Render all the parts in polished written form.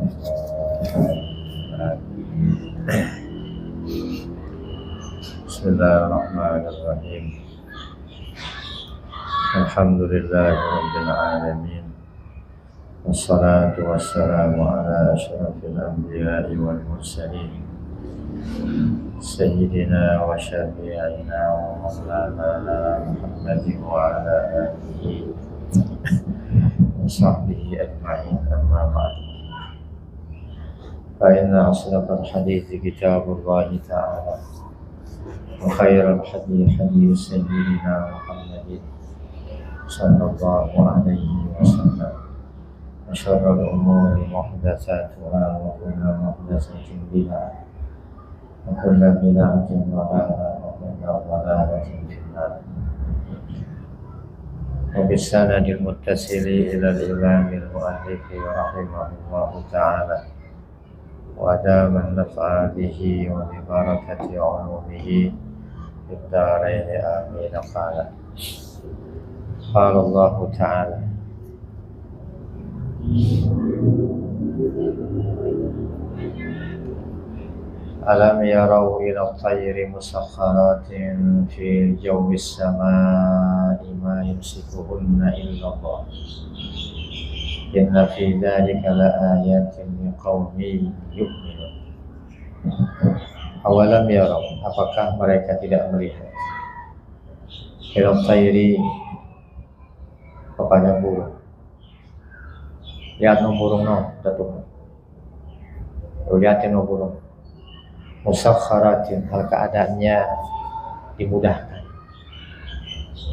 Bismillahirrahmanirrahim. Alhamdulillahirabbil alamin. Wassalatu wassalamu ala asyrafil anbiya'i wal mursalin. Sayyidina wa syafi'ina wa maulana Muhammadin wa ala alihi wa sahbihi ajma'in, amma ba'du. Fa inna asdaqal hadithi kitabullahi ta'ala wa khairal hadi hadi sayyidina Muhammadin sallallahu alaihi wasallam. Wa syarrul umuri muhdatsatuha wa kullu muhdatsatin bid'ah wa kullu bid'atin dhalalah wa kullu dhalalatin finnar. Wa bisanadil muttasili ila al-imamil muallif rahimahullahu ta'ala wa adama an-naf'a bihi wa bi barakati 'ulumihi fid dharain amin. Qala Allah ta'ala Alam yarau ila at-tayri musakhkharatin fi jawis samaa'i ma yumsikuhunna illa Allah. Inna fi dzalika laayatin liqaumin yu'minun. Awalam yarau, apakah mereka tidak melihat ila at-tayri, kepada burung. Lihat no burung no, datuk. Lihatin no burung. Musakhkharatin, hal keadaannya dimudahkan.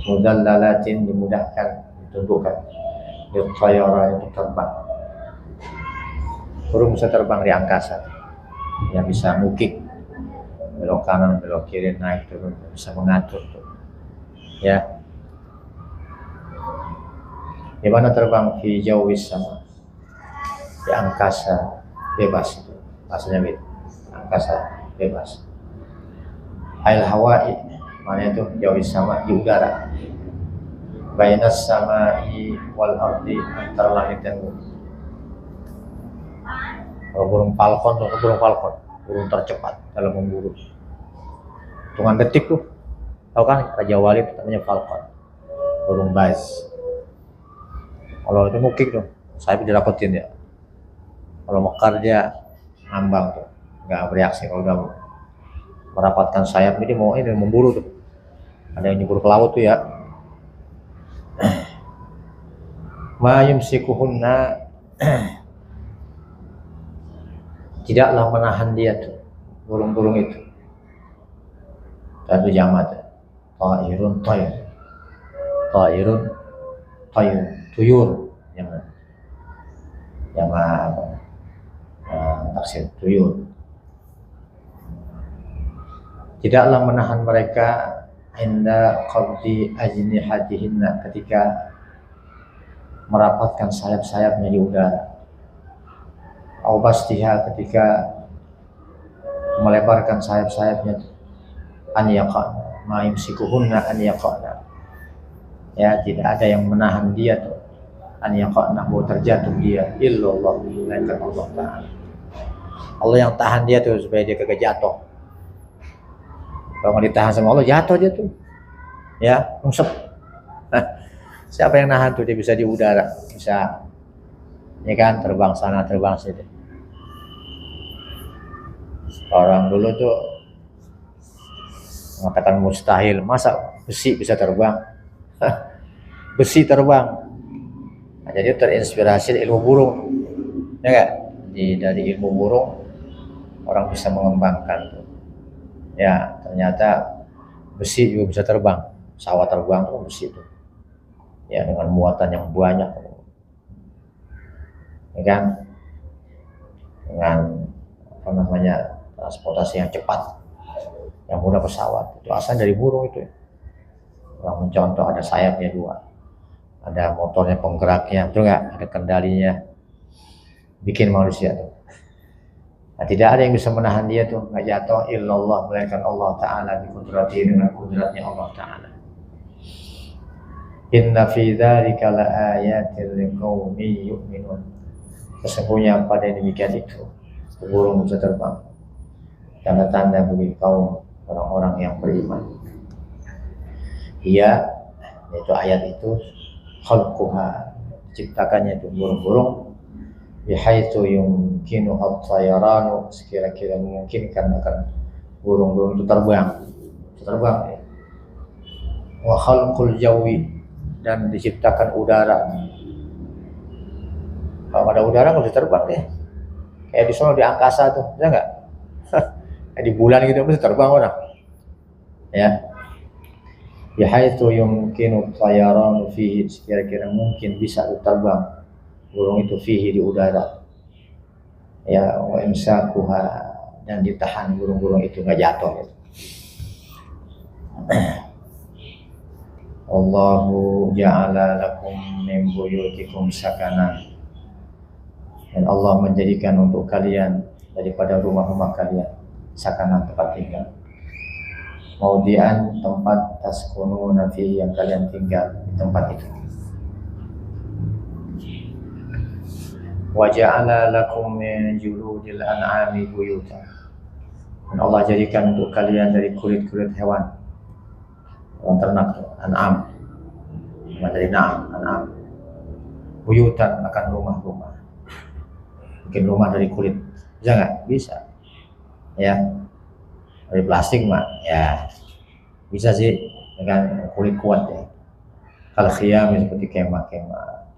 Mudallalatin, dimudahkan, ditundukkan. Tayara, itu terbang. Burung bisa terbang di angkasa. Yang bisa ngukik, belok kanan, belok kiri, naik turun, bisa mengatur tuh. Ya. Di mana terbang fi jawis sama, di angkasa bebas itu, maksudnya gitu, angkasa bebas. Ail hawa'i, mana itu jawis sama, di udara. Bainas sama'i wal ardi, antara langit dan bumi. Kalau burung falcon, burung tercepat dalam memburu. Hitungan detik tuh, tahu kan Raja Walid namanya falcon, burung baz. Kalau itu mukik tuh, sayap dirapetin ya. Kalau mekar dia ngambang tuh, nggak bereaksi. Kalau udah merapatkan sayap, jadi mau ini memburu tuh. Ada yang nyebur ke laut tuh ya. Ma yumsikuhunna, tidaklah menahan dia tuh, burung-burung itu. Satu jamat, ta'irun tayr, ta'irun tayr, tuyur, yang taksir tuyur. Tidaklah menahan mereka inda qabdi ajnihatihinna, ketika merapatkan sayap-sayapnya di udara. Au bastiha, ketika melebarkan sayap-sayapnya. An yaqana ma yumsikuhunna an yaqana, ya, tidak ada yang menahan dia tuh. An yaqana, mau terjatuh dia, illallah, melainkan Allah Ta'ala. Allah yang tahan dia tuh supaya dia kagak jatuh. Kalau nggak ditahan sama Allah, jatuh dia tuh, ya,ungsep. Siapa yang nahan tuh, dia bisa di udara, bisa, ya kan, terbang sana terbang sini. Orang dulu tuh mengatakan mustahil, masa besi bisa terbang? Besi terbang. Nah, jadi terinspirasi dari ilmu burung, ya enggak? Dari ilmu burung orang bisa mengembangkan tuh. Ya, ternyata besi juga bisa terbang. Pesawat terbang tuh besi tuh. Ya, dengan muatan yang banyak, ya kan? Dengan apa namanya, transportasi yang cepat, yang mudah pesawat. Itu asal dari burung itu. Orang mencontoh, ada sayapnya 2, ada motornya penggeraknya, betul nggak? Ada kendalinya, bikin manusia tuh. Nah, tidak ada yang bisa menahan dia tuh nggak jatuh, illallah, melainkan Allah Ta'ala, bi qudratihi, dengan kudratnya Allah Ta'ala. Inna fi dzalika laayatin liqaumin yu'minun. Sesungguhnya pada yang demikian itu burung bisa terbang, tanda-tanda bagi kaum orang-orang yang beriman. Ia, yaitu ayat itu, khalquha, ciptakannya itu burung-burung, bihaitsu yumkinu at-tayaranu, sekira-kira memungkinkan akan burung-burung itu terbang ya. Wa khalqul jawi, dan diciptakan udara. Kalau ada udara kalau terbang ya, kayak di sana di angkasa tuh, bisa nggak? Kayak di bulan gitu bisa terbang orang ya. Bihaitsu yumkinu at-tayaranu fihi, sekira-kira mungkin bisa terbang burung itu fihi, di udara ya. Wa imsakuha, dan ditahan burung-burung itu nggak jatuh gitu. Allahu ja'ala lakum min buyutikum sakana, dan Allah menjadikan untuk kalian daripada rumah-rumah kalian sakana, tempat tinggal, maudian, tempat taskununa fi, yang kalian tinggal di tempat itu. Wa ja'ala lakum min juludil an'ami buyutan, dan Allah jadikan untuk kalian dari kulit-kulit hewan ternak, an'am, dari an'am, buyutan, akan rumah-rumah. Mungkin rumah dari kulit, bisa nggak? Bisa ya. Dari plastik mah ya bisa sih, dengan kulit kuat ya. Kalau khiyam seperti kemah-kemah,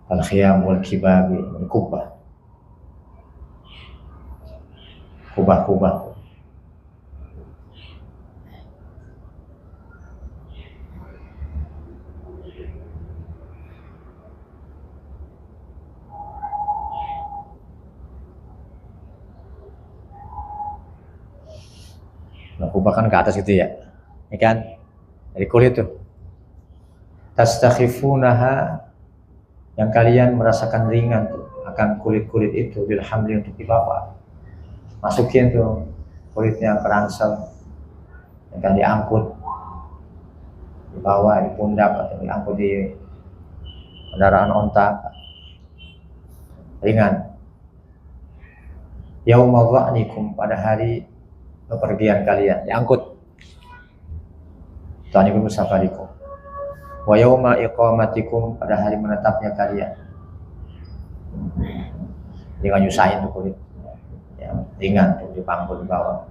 kalau khiyam wal kibabi, kubah. Nah, kubah kan ke atas gitu ya, ini kan dari kulit tuh. Tastakhifunaha, yang kalian merasakan ringan tuh akan kulit-kulit itu, bil hamli, untuk dibawa. Masukin tuh kulitnya ke ransel, akan diangkut, dibawa di pundak atau diangkut di kendaraan onta, ringan. Yauma dha'nikum, pada hari kepergian kalian, diangkut. Ta'nikum safarikum. Wa yauma iqamatikum, pada hari menetapnya kalian. Dengan nyusahin tuh kulit ya, ringan tuh dipangkut di bawah.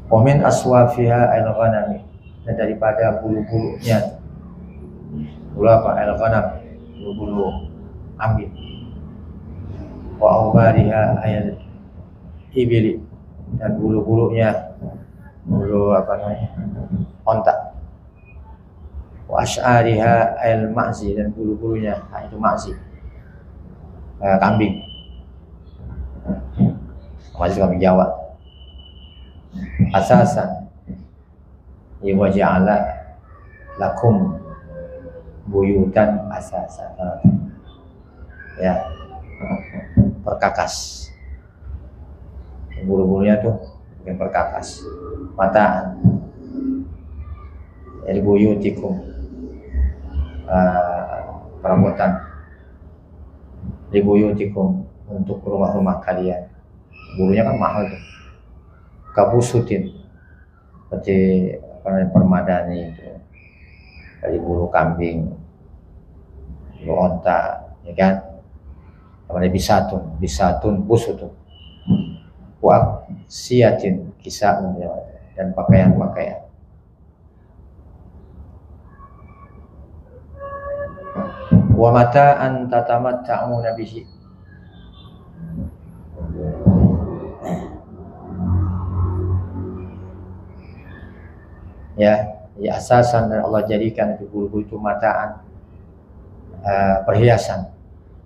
Wa min aswafiha al-ghanami, dan daripada bulu-bulunya. Bulu apa? Al-ghanam, bulu-bulu ambing. Wa awbariha al-ibili, dan bulu-bulunya, bulu apa namanya, onta. Wa ash'ariha al-ma'zi, dan bulu-bulunya itu ma'zi, kambing. Masih kambing Jawa. Asasan wa ja'ala lakum buyutan asasan, ya, perkakas. Bulu-bulunya tuh bikin perkakas, mataan dari buyutikum, perabotan di buyutikum, untuk rumah-rumah kalian. Bulunya kan mahal tuh. Kabusutin, seperti permadani itu, dari bulu kambing, bulu onta, ya kan. Kemudian bisatun busutun, wa siyatin, kisah, dan pakaian-pakaian. Wa mata'an tatamatta'una bihi, ya asasan, dan Allah jadikan itu bulu-bulu itu mata'an, perhiasan.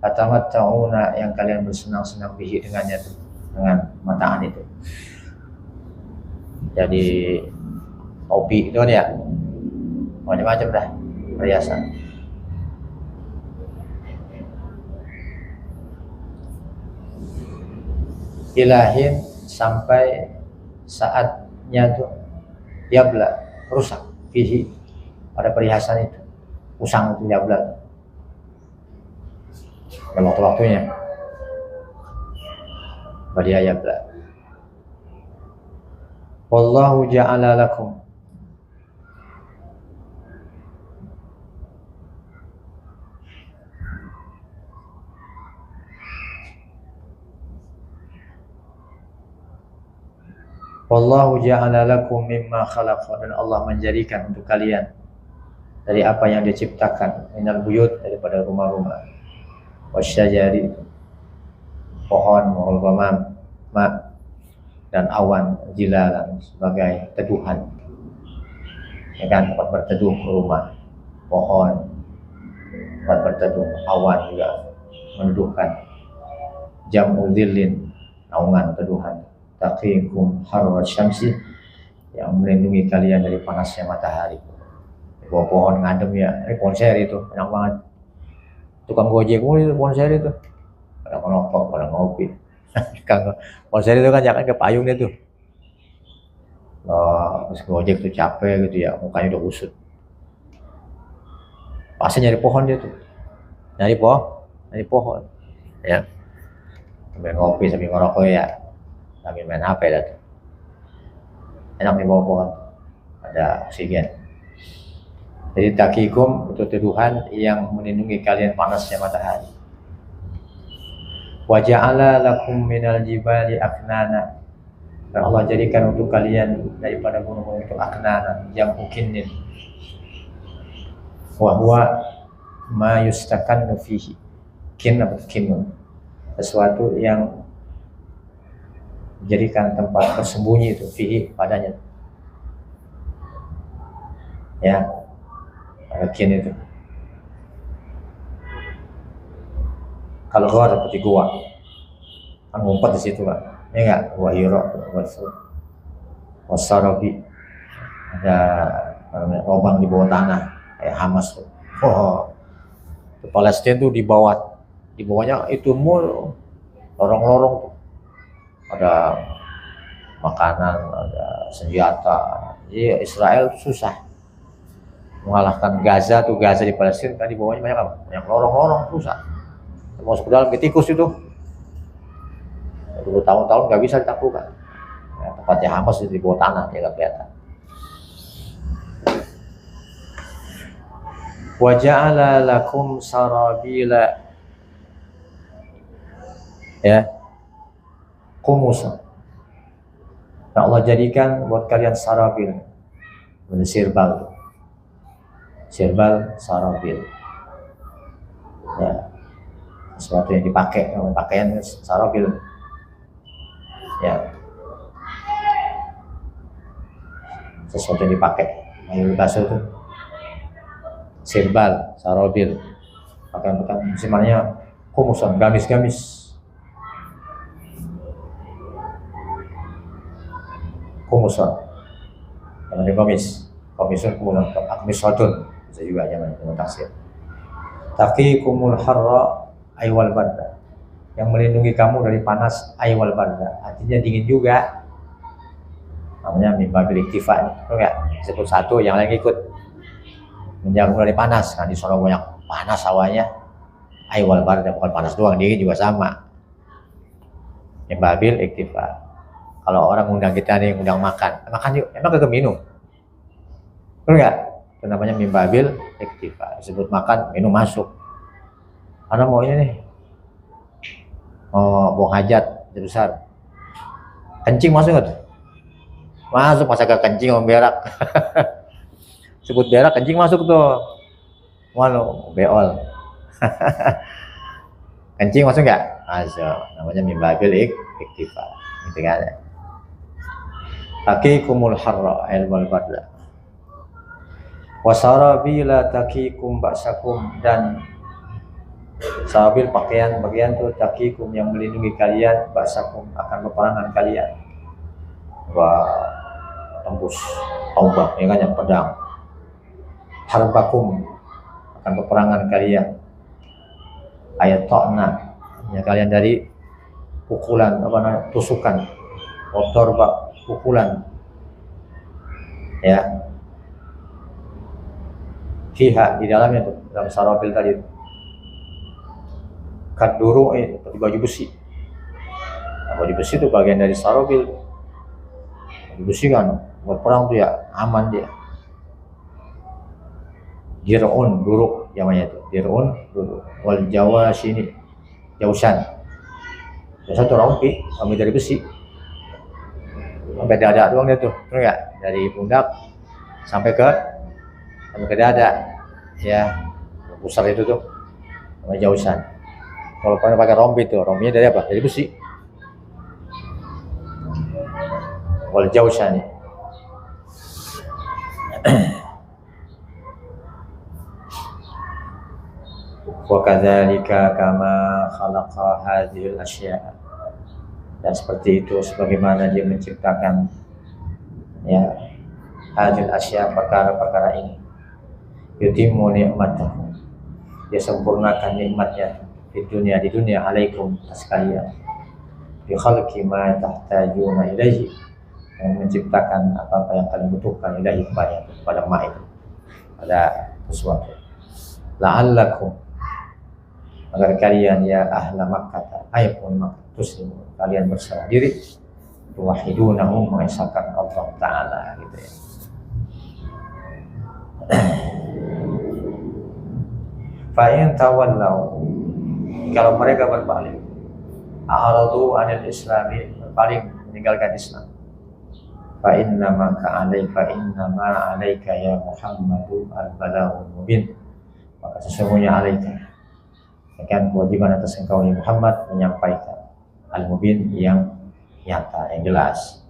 Tatamatta'una, yang kalian bersenang-senang bihi, dengannya tuh, dengan mata'an itu. Jadi topi itu kan ya, macam-macam dah perhiasan. Ilahin, sampai saatnya tuh yabla, rusak, fihi, pada perhiasan itu, usang itu yabla. dan waktu-waktunya. Berdiayab lah. Wallahu ja'ala lakum Wallahu ja'ala lakum mimma khalaqa, dan Allah menjadikan untuk kalian dari apa yang diciptakan, minal buyut, daripada rumah-rumah, wasyajari, pohon, wal ghamam, ma, dan awan, jilalan, sebagai teduhan. Ya kan, tempat berteduh rumah, pohon, tempat berteduh, awan juga meneduhkan. Jam'u dhillin, naungan, teduhan. Taqikum harra syamsi, yang melindungi kalian dari panasnya matahari. Di bawah pohon ngadem ya, ini pohon seri itu enak banget. Tukang gojek mulu itu pohon seri itu, pada ngerokok, pada ngopi. Pohon seri itu kan jangan ke payung dia tuh. Terus gojek tuh capek gitu ya, mukanya udah kusut. Pasti nyari pohon dia tuh, nyari pohon, ya. Sambil ngopi, sambil ngerokok ya, sambil main HP dah tuh. Enak di bawah pohon, ada oksigen. Jadi takikum itu teduhan yang melindungi kalian panasnya matahari. Wa ja'ala lakum minal jibali aknana, dan Allah jadikan untuk kalian daripada gunung-gunung itu aknana, yang ukinin. Wa huwa ma yustakannu fihi. Kin atau kinun, sesuatu yang dijadikan tempat tersembunyi itu, fihi, padanya. Ya, kin itu. Kalau gua seperti gua, kan ngumpet di situ kan, ya enggak? Wa hiro, wasarabi, ada lubang di bawah tanah, kayak Hamas tuh. Di Palestina tuh di bawahnya itu mul, lorong-lorong tuh. Ada makanan, ada senjata. Jadi Israel susah mengalahkan Gaza tuh. Gaza di Palestina kan di bawahnya banyak apa? Banyak lorong-lorong, susah. Masuk ke dalam ke tikus itu. Dulu tahun-tahun nggak bisa ditaklukkan. Ya, tempatnya Hamas di bawah tanah, ya nggak kelihatan. Wa ja'ala lakum sarabila, ya, kumusan. Nah, Allah jadikan buat kalian sarabil, sirbal, sarabil, ya, sesuatu yang dipakai, pakaian sarabil, ya, sesuatu yang dipakai, yang bahasa itu sirbal, sarabil, pakaian semuanya kumusan, gamis-gamis. Kumusan, yang ada komisun kumusan, akmisotun, bisa juga jangan taksir. Taqikumul harra aywal barda, yang melindungi kamu dari panas aywal barda, artinya dingin juga. Namanya mimbabil iktifa, enggak disebut satu, yang lain ikut menjaga dari panas. Kan di sana banyak panas hawanya, aywal barda, bukan panas doang, dingin juga sama. Mimbabil iktifa. Kalau orang undang kita nih, undang makan yuk, emang kagak minum, betul nggak? Itu namanya mimbabil iktifa. Disebut makan, minum masuk. Karena mau ini nih, mau buang hajat besar, kencing masuk nggak tuh? Masuk, masa gak kencing sama berak? Sebut berak, kencing masuk tuh. Walau beol. Kencing masuk nggak? Masuk. Namanya mimbabil iktifa. Gitu kan ya. Taqikumul harra aywal barda. Wasarabila taqikum ba'sakum, dan sarabil pakaian bagian tuh taqikum yang melindungi kalian, ba'sakum akan peperangan kalian. Wah, tembus tombak, ya kan, yang pedang. Harbakum akan peperangan kalian. Ayat ta'na, ya kalian dari pukulan, apa namanya, tusukan, kotor bak, pukulan, ya, fiha, di dalamnya tuh, dalam sarabil tadi. Kaduru seperti baju besi. Nah, baju besi itu bagian dari sarobil. Baju besi kan buat perang tuh ya aman dia. Dir'un duruk namanya itu. Dir'un duruk. Wal Jawa sini jausan. Jausan itu rompi dari besi. Sampai dada doang dia tuh, betul nggak? Dari pundak sampai ke dada, ya pusar itu tuh, sama jausan. Kalau pakai rompi tuh, rompinya dari apa? Dari besi. Wal jausan nih. Wa kadzalika kama khalaqa hadhil asya'. Dan seperti itu sebagaimana dia menciptakan ya hadhil asya', perkara-perkara ini. Yutimmu ni'matahu. Dia sempurnakan nikmatnya di dunia alaikum sekalian. Bi khalqi ma tahtajuna ilaihi. Yang menciptakan apa-apa yang kalian butuhkan ilaihi kepada ma itu. Pada sesuatu. La'allakum, agar kalian ya ahla Makkah ayakun Makkah tuslimu, kalian berserah diri, tuwahidunahu, mengesahkan Allah Ta'ala gitu ya. Fa'in tawallau, kalau mereka berbalik, a'radu anil islami, berpaling meninggalkan Islam, fa'innama alaika ya Muhammadu al-balaghul mubin, maka sesungguhnya alaika, akan kewajiban atas engkau ya Muhammad menyampaikan al-mubin yang nyata, yang jelas.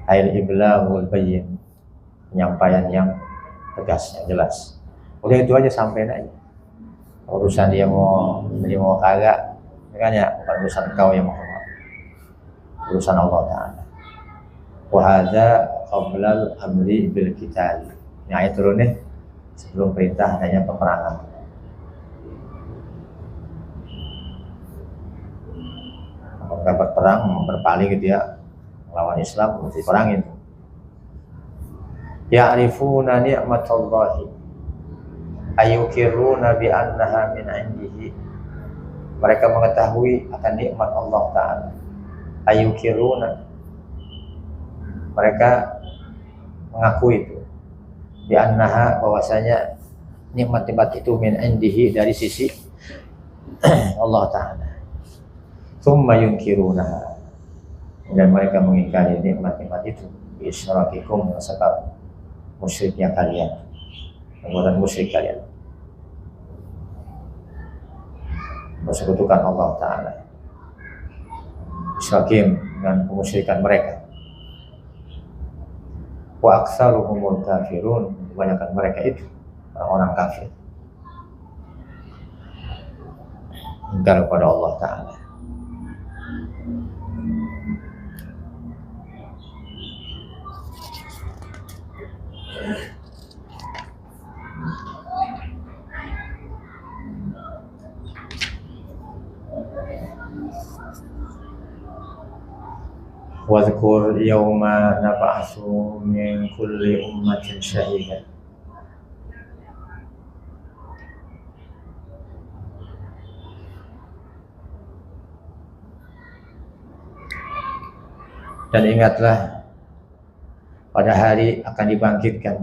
Ail iblaghul bayyin, penyampaian yang tegas, yang jelas. Udah itu aja, sampein aja. Urusan dia mau kagak, makanya bukan urusan engkau ya Muhammad, urusan Allah Ta'ala. Wa hadza qablal amri bil qital. Ini ayat turun nih sebelum perintah adanya peperangan. Dapat perang, berpaling gitu ya, melawan Islam, mesti perangin. Ya'rifuna ni'matallahi ayukiruna bi annaha min indihi. Mereka mengetahui akan nikmat Allah Ta'ala. Ayukiruna, mereka mengakui itu, bi annaha, bahwasanya nikmat-nikmat itu min indihi, dari sisi Allah Ta'ala. Tsumma yunkirunaha, dan mereka mengingkari nikmat-nikmat itu bi isyrakikum, sebab musyriknya kalian, perbuatan musyrik kalian, bersekutukan Allah Ta'ala, isyrakim, dengan kemusyrikan mereka. Wa aktsaruhumul kafirun, kebanyakan mereka itu orang kafir, ingkar kepada Allah Ta'ala. Wadhkur yawma nab'atsu min kulli ummatin syahida. Dan ingatlah pada hari akan dibangkitkan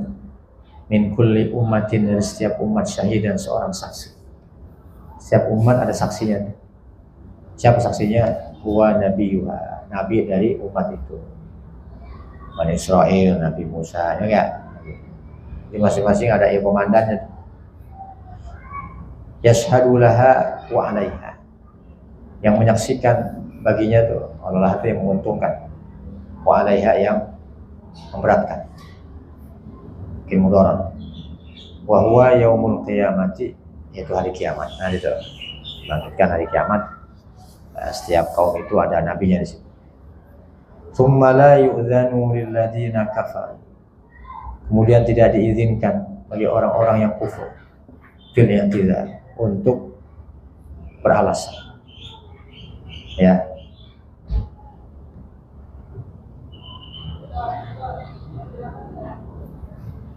min kulli ummatin, dari setiap umat, syahidan, seorang saksi. Setiap umat ada saksinya. Siapa saksinya? Huwa nabiyuha, nabi dari umat itu. Bani Israel, Nabi Musa, ya enggak? Jadi masing-masing ada komandannya. Yashhadu laha wa 'alaiha, yang menyaksikan baginya tuh, Allah itu yang menguntungkan, wa 'alaiha, yang memberatkan, bikin mudarat. Wa huwa yaumul qiyamati, yaitu hari kiamat. Nah itu bangkitkan hari kiamat. Setiap kaum itu ada nabinya di situ. Tsumma la yu'dzanu lil ladzina kafaru, kemudian tidak diizinkan bagi orang-orang yang kufur, fil i'tizar, untuk beralasan, ya.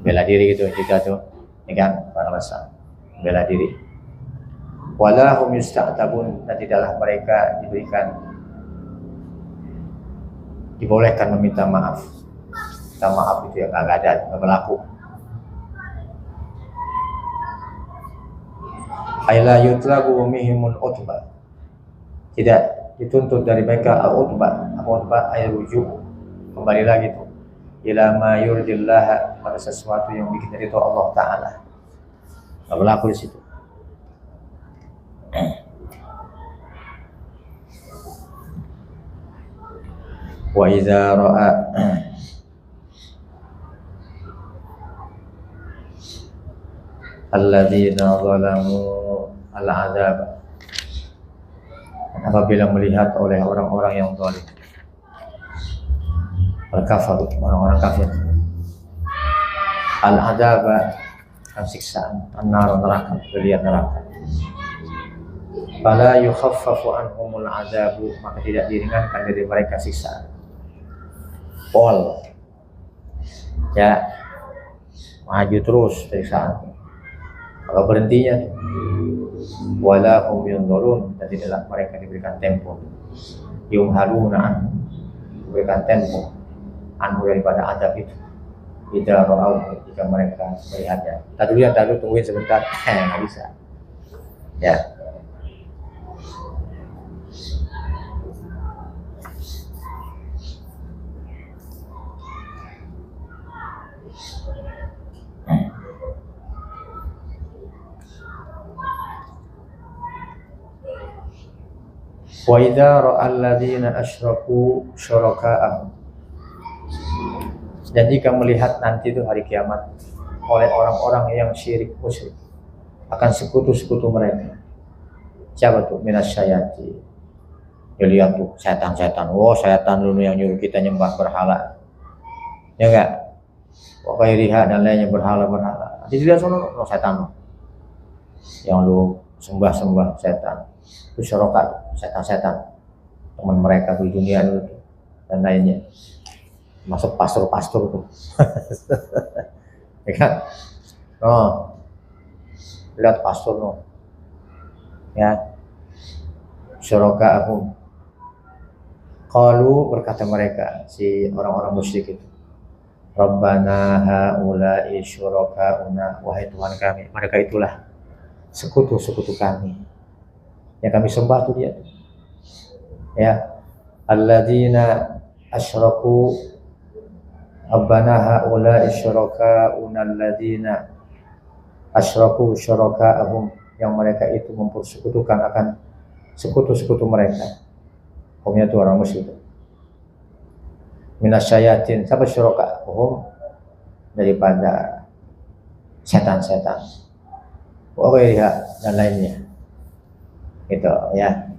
Bela diri gitu kita tuh, ya kan, beralasan, bela diri. wala hum yusta'tabun, dan tidaklah mereka dibolehkan meminta maaf. Minta maaf itu yang nggak ada, nggak berlaku. Aila yutlabu mihimun utba, tidak dituntut dari mereka al-utba ay rujuk, kembali lagi tuh ila ma yurdillah, pada sesuatu yang bikin ridho Allah Ta'ala. Nggak berlaku di situ. Wa idza ra'a alladzina zalamu al-'adzab, apabila melihat oleh orang-orang yang zalim, al-kafar, orang-orang kafir, al-'adzab, siksaan, an-nar, neraka, melihat neraka, fala yukhaffafu anhumul 'adzabu, maka tidak diringankan dari mereka siksaan. Pol, ya, maju terus siksaan. Kalau berhentinya, wala hum yunzurun, dan tidaklah mereka diberikan tempo, yumhaluna, diberikan tempo anhu, daripada azab itu, idza ra'au, jika mereka melihatnya. Tadi tungguin sebentar, nggak bisa, ya. Wa idza ra'al ladzina asyraku syuraka'ahum, dan jika melihat nanti itu hari kiamat oleh orang-orang yang syirik musyrik, akan sekutu-sekutu mereka. Siapa tuh? Minasyayati. Ya lihat tuh setan-setan. Oh, setan dulu yang nyuruh kita nyembah berhala. Ya enggak? Pokoknya lihat dan lainnya berhala-berhala. Nanti dilihat sono setan. Yang lu sembah-sembah setan. Itu syuraka, setan-setan, teman mereka di dunia dulu dan lainnya, masuk pastor-pastor tuh. Ya kan? Oh, lihat pastor no, ya, syuraka aku. Qalu, berkata mereka, si orang-orang musyrik itu, Rabbana haula'i syuraka'una, wahai Tuhan kami, mereka itulah sekutu-sekutu kami yang kami sembah tuh dia, ya, alladzina asyraku, Rabbana haula'i syuraka'una alladzina asyraku syuraka'ahum, yang mereka itu mempersekutukan akan sekutu-sekutu mereka. Humnya itu orang musyrik, minasyayatin, siapa syuraka'ahum, daripada setan-setan, wa ghairiha, dan lainnya. Gitu ya.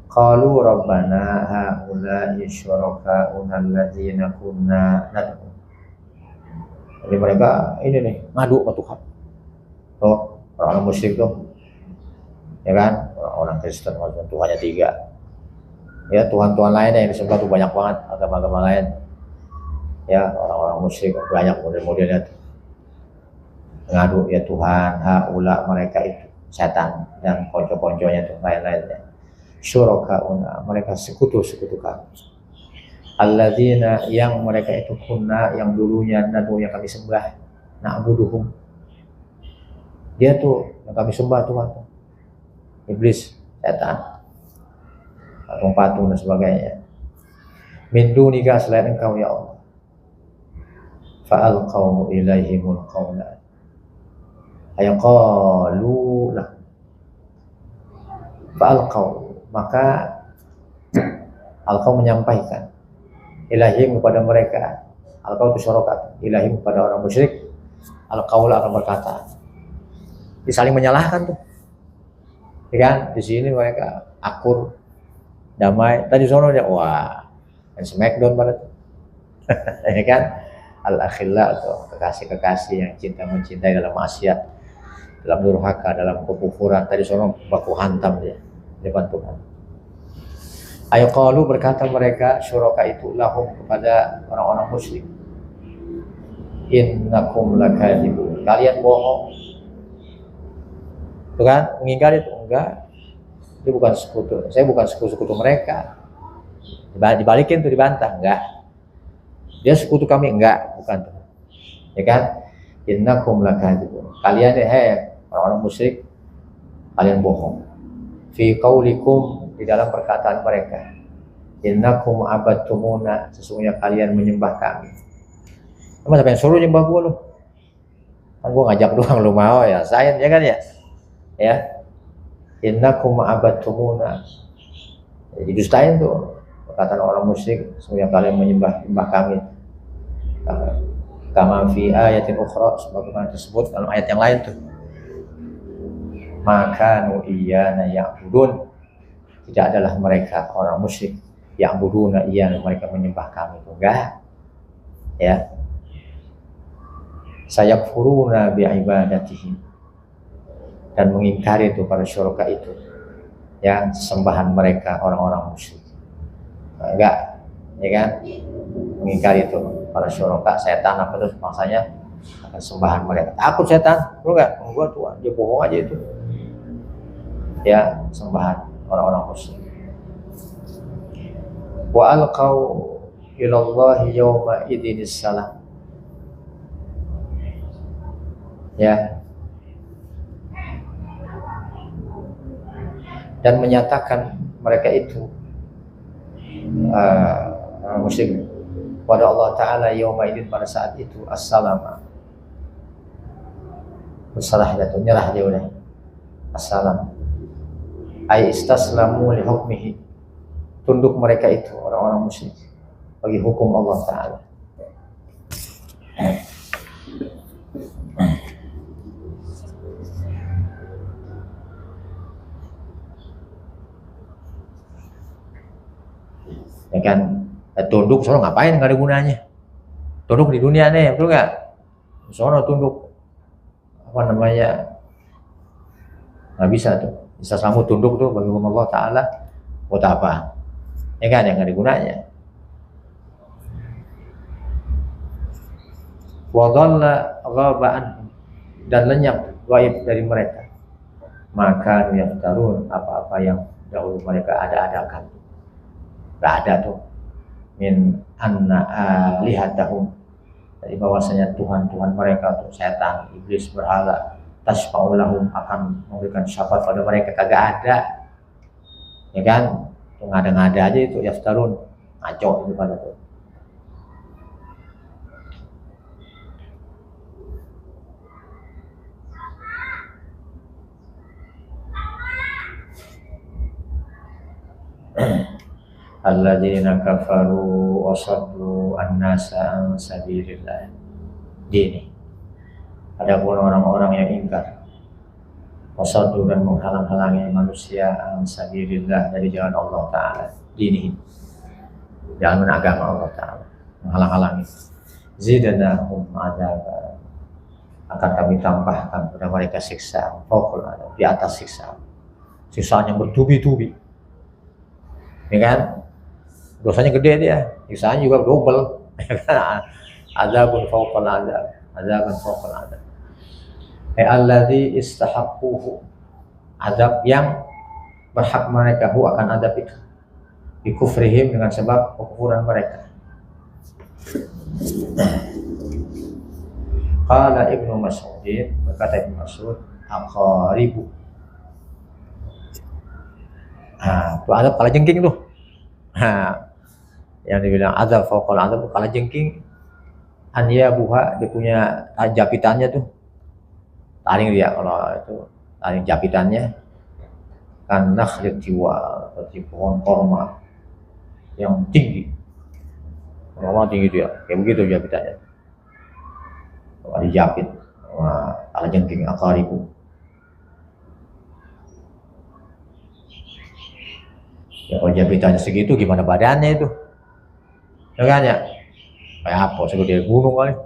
Qalu rabbana haula'i syuraka'una alladzina kunna nad'u. Jadi mereka ini nih ngadu ke Tuhan. Tuh, orang musyrik tuh. Ya kan? Orang Kristen, Tuhannya 3. Ya, Tuhan-Tuhan lainnya yang disembah tuh banyak banget, agama-agama lain. Ya, orang-orang musyrik banyak model-modelnya tuh. Ngadu, ya Tuhan, haula, mereka itu setan dan konco-konconya tuh lain-lainnya. Syuraka'una, mereka sekutu-sekutu kami. Alladzina, yang mereka itu kunna, yang dulunya nadu, yang kami sembah, na'buduhum, dia tuh yang kami sembah Tuhan, iblis, setan, patung-patung dan sebagainya. Min dunika, selain engkau ya Allah. Fa'alqaw ilaihimul qawla, ayaqalu lah, fa'alqaw, maka alqaw menyampaikan, ilahim kepada mereka, alqaw itu syarakat, ilahim kepada orang musyrik, alqaw akan berkata, disaling menyalahkan tuh, ya kan? Di sini mereka akur, damai, tadi sono dia wah, dan smackdown pada tuh, ya kan? Al-akhillah atau kekasih-kekasih yang cinta mencintai dalam maksiat, dalam durhaka, dalam kekufuran, tadi sono baku hantam dia di depan Tuhan. Ayo qalu, berkata mereka syuraka itu lahum, kepada orang-orang musyrik, innakum lakadzibun, kalian bohong. Tuh kan, mengingkari itu enggak, dia bukan sekutu, saya bukan sekutu mereka. Dibalikin tuh, dibantah, enggak, dia sekutu kami, enggak, bukan tuh, ya kan? Innakum lakadzibun, kalian orang-orang musyrik, kalian bohong. Fi qaulikum, di dalam perkataan mereka. Innakum abadtumuna, sesungguhnya kalian menyembah kami. Emang siapa yang suruh nyembah gua lu? Kan gua ngajak doang, lu mau ya, saya ya kan ya? Ya. Innakum abadtumuna. Jadi dustain tuh perkataan orang musyrik, sesungguhnya kalian menyembah kami. Kama fi ayatin ukhra, sebagaimana disebut dalam ayat yang lain tuh. Maka iyana ya'budun, tidak adalah mereka orang musyrik ya'buduna iyana, mereka menyembah kami, enggak, ya. Sayakfuruna bi'ibadatihi, dan mengingkari itu para syuraka itu, ya, sembahan mereka orang-orang musyrik, enggak, ya kan, mengingkari itu para syuraka, setan apa itu maksudnya, akan sembahan mereka. Takut setan, lu enggak? Enggak tuh, dia bohong aja itu, ya, sembahan orang-orang musyrik. Wa alqau ilallahi yawma idinis salam, ya, dan menyatakan mereka itu musyrik pada Allah Ta'ala yawma idin, pada saat itu assalama, berserah dia tuh, nyerah dia udah, assalam ay istaslamu li hukmihi, tunduk mereka itu orang-orang musyrik bagi hukum Allah Ta'ala. Ya kan, tunduk sono ngapain, nggak ada gunanya. Tunduk di dunia nih, betul nggak? Sono tunduk apa namanya, nggak bisa tuh. Bisa kamu tunduk tuh bagi hukum Allah Ta'ala buat apa? Ya kan, yang nggak ada gunanya. Wa dhalla ghaba'an, dan lenyap gaib dari mereka. Maka yaftarun, apa-apa yang dahulu mereka ada-adakan. Gak ada tuh, min anna alihatahum, dari bahwasanya Tuhan-Tuhan mereka tuh, setan, iblis, berhala, tasfa'ulahum, akan memberikan syafaat pada mereka, kagak ada, ya kan? Tuh ngada-ngada aja itu, yaftarun, ngaco itu pada tuh. Alladzina kafaru wa saddu an-nasa an sabilillah dini. Adapun orang-orang yang ingkar wa saddu, dan menghalang-halangi manusia an sabilillah, dari jalan Allah Ta'ala, dini, jalan agama Allah Ta'ala, menghalang-halangi, zidanahum adzaba, akan kami tambahkan pada mereka siksa, fauqal adzab, di atas siksa, siksaan yang bertubi-tubi, ya kan? Dosanya gede dia, siksanya juga double, adzabun fauqal adzab, adzaban fauqal adzab. Alladzi istahaqquhu, adzab yang berhak mereka, hu akan adzab itu, bikufrihim, dengan sebab kekufuran mereka. Qala Ibnu Mas'ud, berkata Ibnu Mas'ud, aqaribu. Tuh adzab kala jengking tuh. Yang dibilang adzab fauqal adzab, kala jengking, anya buha, dia punya japitannya tuh, taring dia, kalau itu taring japitannya kan nakhlit jiwa, seperti pohon korma yang tinggi, korma tinggi dia, kayak begitu japitannya, kalau dijapit, kala jengking, aqaribu. Ya kalau japitannya segitu, gimana badannya itu? Ya kan ya? Kayak apa? Segede gunung kali.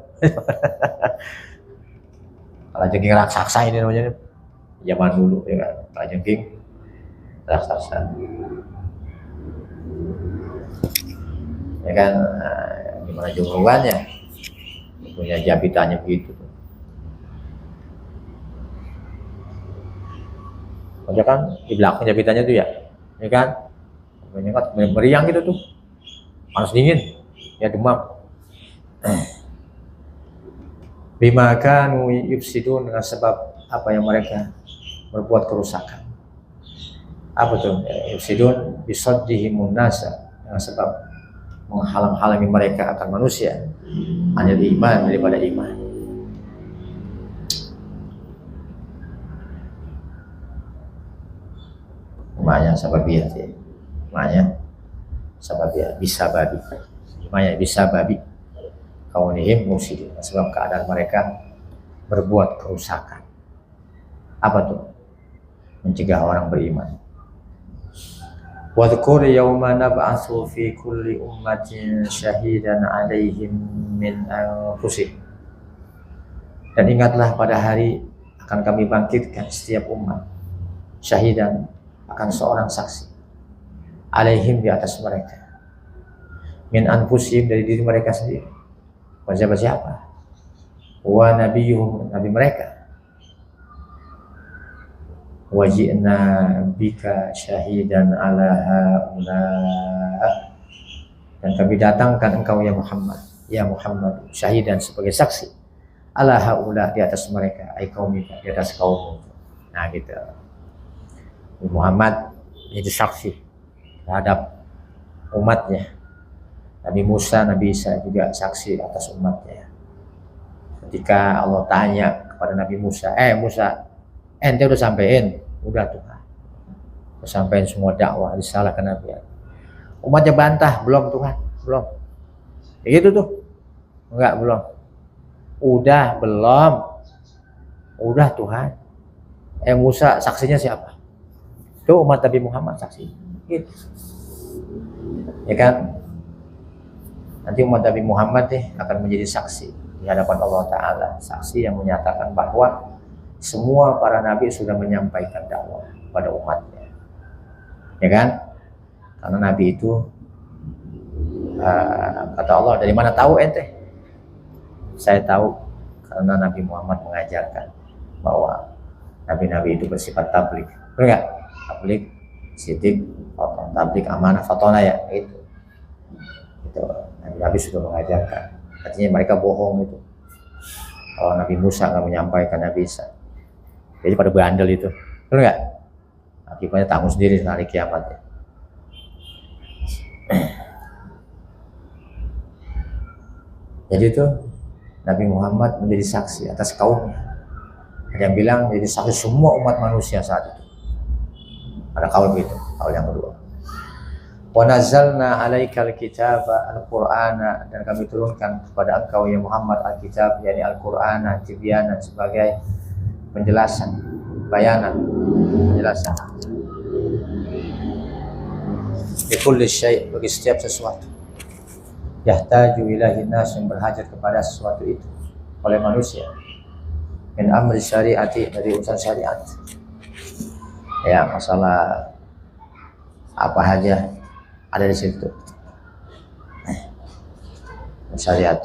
Kalajengking raksasa ini namanya, zaman dulu, ya kan? Kalajengking raksasa. Ya kan? Gimana jumruannya? Punya japitannya begitu. Aja kan di belakang jabitannya tuh ya kan, ini kan meriang gitu tuh, panas dingin, ya demam. Bima kanu yufsidun, dengan sebab apa yang mereka berbuat kerusakan. Apa tuh? Yufsidun bisaddihimun nasa, dengan sebab menghalang-halangi mereka akan manusia hanya iman daripada iman. Makanya sababiyah sih. Makanya sababiyah bisa babi. Makanya bisa babi. Kaunihim mufsidin, sebab keadaan mereka berbuat kerusakan. Apa tuh? Mencegah orang beriman. Wadhkur yawma nab'atsu fi kulli ummatin syahidan 'alaihim min anfusihim. Dan ingatlah pada hari akan kami bangkitkan setiap umat syahidan, akan seorang saksi, 'alaihim, di atas mereka, min anfusihim, dari diri mereka sendiri. Siapa? Wa nabiyuhum, nabi mereka. Waji'na bika syahidan ala haula, dan kami datangkan engkau ya Muhammad syahidan, sebagai saksi, ala haula, di atas mereka, ai qaumika, di atas kaum. Nah gitu, Muhammad itu saksi terhadap umatnya. Nabi Musa, Nabi Isa juga saksi atas umatnya. Ketika Allah tanya kepada Nabi Musa, Musa, ente udah sampein? Udah Tuhan, udah sampein semua dakwah, risalah ke Nabi. Umatnya bantah, belum Tuhan, belum. Ya gitu tuh, enggak, belum. Udah, belum. Udah Tuhan. Musa saksinya siapa? Tuh umat Nabi Muhammad saksi. Gitu. Ya kan? Nanti umat Nabi Muhammad akan menjadi saksi di hadapan Allah Ta'ala. Saksi yang menyatakan bahwa semua para nabi sudah menyampaikan dakwah pada umatnya. Ya kan? Karena nabi itu, kata Allah, dari mana tahu ente? Saya tahu karena Nabi Muhammad mengajarkan bahwa nabi-nabi itu bersifat tablik. Benar nggak? Tablik, sidik, tablik, amanah, fatona, ya itu. Itu Nabi sudah mengajarkan. Artinya mereka bohong itu. Kalau Nabi Musa nggak menyampaikan, Nabi Isa. Jadi pada bandel itu. Benar nggak? Akibatnya tanggung sendiri hari kiamat. Ya. Jadi itu Nabi Muhammad menjadi saksi atas kaumnya. Ada yang bilang menjadi saksi semua umat manusia saat itu. Ada kaul itu, kaul yang kedua. Wa nazzalna 'alaikal kitaba al-Qur'ana, dan kami turunkan kepada engkau ya Muhammad al-kitab, yakni Al-Qur'ana, tibyanan, sebagai penjelasan, bayanan, penjelasan. Likulli syai', bagi setiap sesuatu. Yahtaju ilahi nas, yang berhajat kepada sesuatu itu oleh manusia. Min amri syariati, dari urusan syariat. Ya, masalah apa aja ada di situ. Syariat.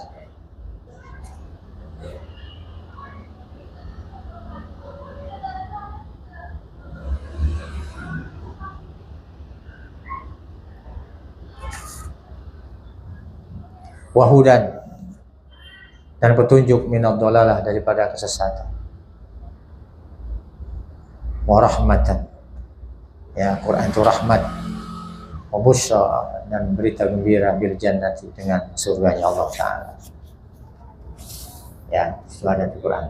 Wahudan, dan petunjuk, minad dhalalah, daripada kesesatan. Warahmatan, ya Quran itu rahmat. Wabusyra, dan berita gembira, bil jannati, dengan surganya Allah Ta'ala. Ya, itu ada di Quran.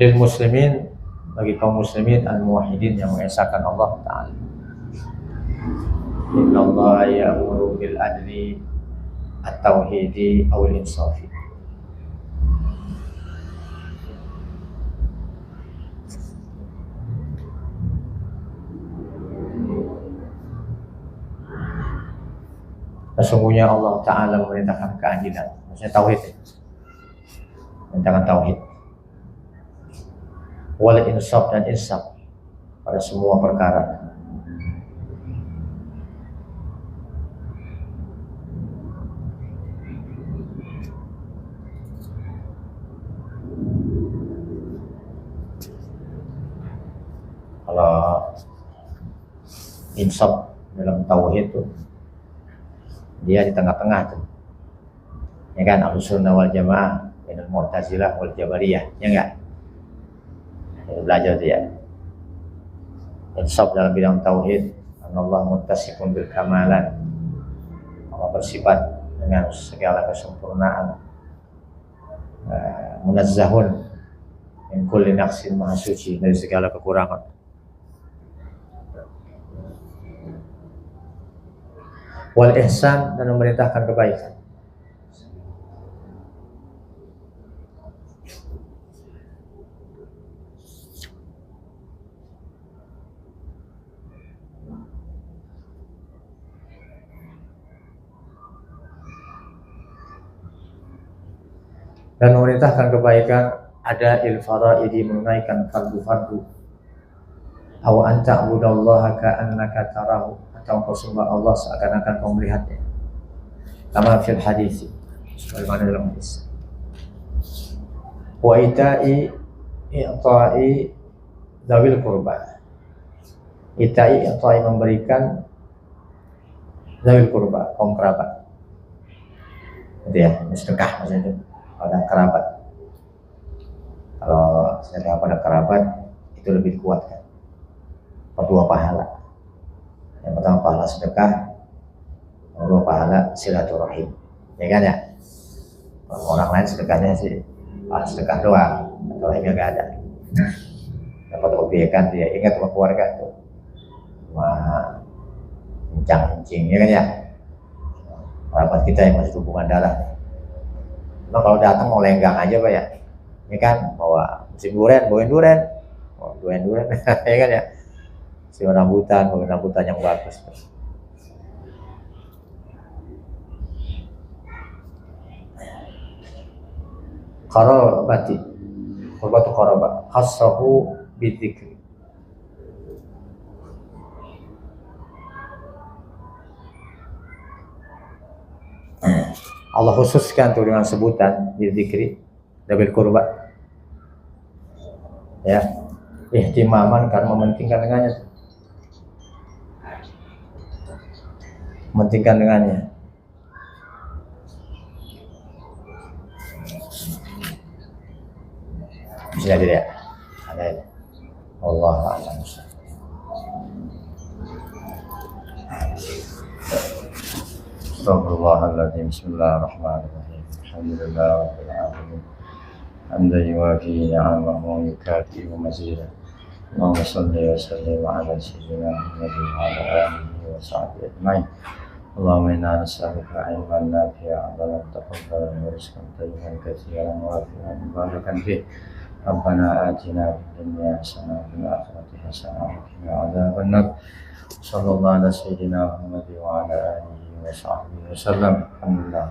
Lil muslimin, bagi kaum muslimin al-muwahhidin, yang mengesahkan Allah Ta'ala. Inna Allah ya'muru bil adli at-tauhidi awil insafi. Sesungguhnya Allah Ta'ala memerintahkan keadilan, maksudnya tauhid, memerintahkan tauhid, wal insaf, dan insaf pada semua perkara. Kalau insaf dalam tauhid tuh dia di tengah-tengah tuh, ya kan, Ahlussunnah wal Jamaah, bainal Mu'tazilah wal Jabariyah, ya enggak? Kita belajar tuh ya. Insaf dalam bidang tauhid, Allah muttasiqun bil kamalan, Allah bersifat dengan segala kesempurnaan, munazzahun min kulli naqsin, maha suci dari segala kekurangan. Wal ihsan, dan memerintahkan kebaikan. Dan memerintahkan kebaikan, ada il-faraidi, menunaikan fardu-fardu, aw an ta'budallaha ka'annaka tarahu, atau kau sembah Allah seakan-akan kau melihatnya, kama fil hadis, sebagaimana dalam hadis. Wa ita'i dzawil qurba, ita'i memberikan dzawil qurba, kaum kerabat, gitu ya, sedekah maksudnya pada kerabat. Kalau sedekah pada kerabat itu lebih kuat kan, dua pahala. Yang pertama pahala sedekah, yang kedua pahala silaturahim, ya kan ya. Kalau orang lain sedekahnya sih sedekah doang, rahimnya nggak ada. Dapat kebaikan dia ingat sama keluarga itu, wah kencing, ya kan ya. Kerabat kita yang masih hubungan darah. Nah, kalau datang mau lenggang aja Pak ya, ini kan bawa musim duren, bawain duren, ya kan ya, bawain rambutan yang bagus. Qarabati, qurbatu qaraba, khassahu bidzikri. Allah khususkan tuh dengan sebutan bidzikri, dabil qurba, ya, ihtimaman, karena mementingkan dengannya, bisa tidak ada ya. Allah a'lam. Astagfirullahaladzim. Bismillahirrahmanirrahim. Alhamdulillah rabbil alamin. Hamdan yuwafi ni'amahu wa yukafi'u mazidah. Allahumma shalli wa sallim ala sayyidina Muhammadin wa ala alihi wa sahbihi ajma'in. Allahumma inna nas'aluka ilman nafi'an wa taqabbalan wa rizqan tayyiban katsiran wa afiyan mubarakan fih. Rabbana atina fid dunya hasanah wa fil akhirati hasanah wa qina adzaban nar. Sallallahu ala sayyidina Muhammadin wa ala alihi wa sahbihi wasallam. Alhamdulillah.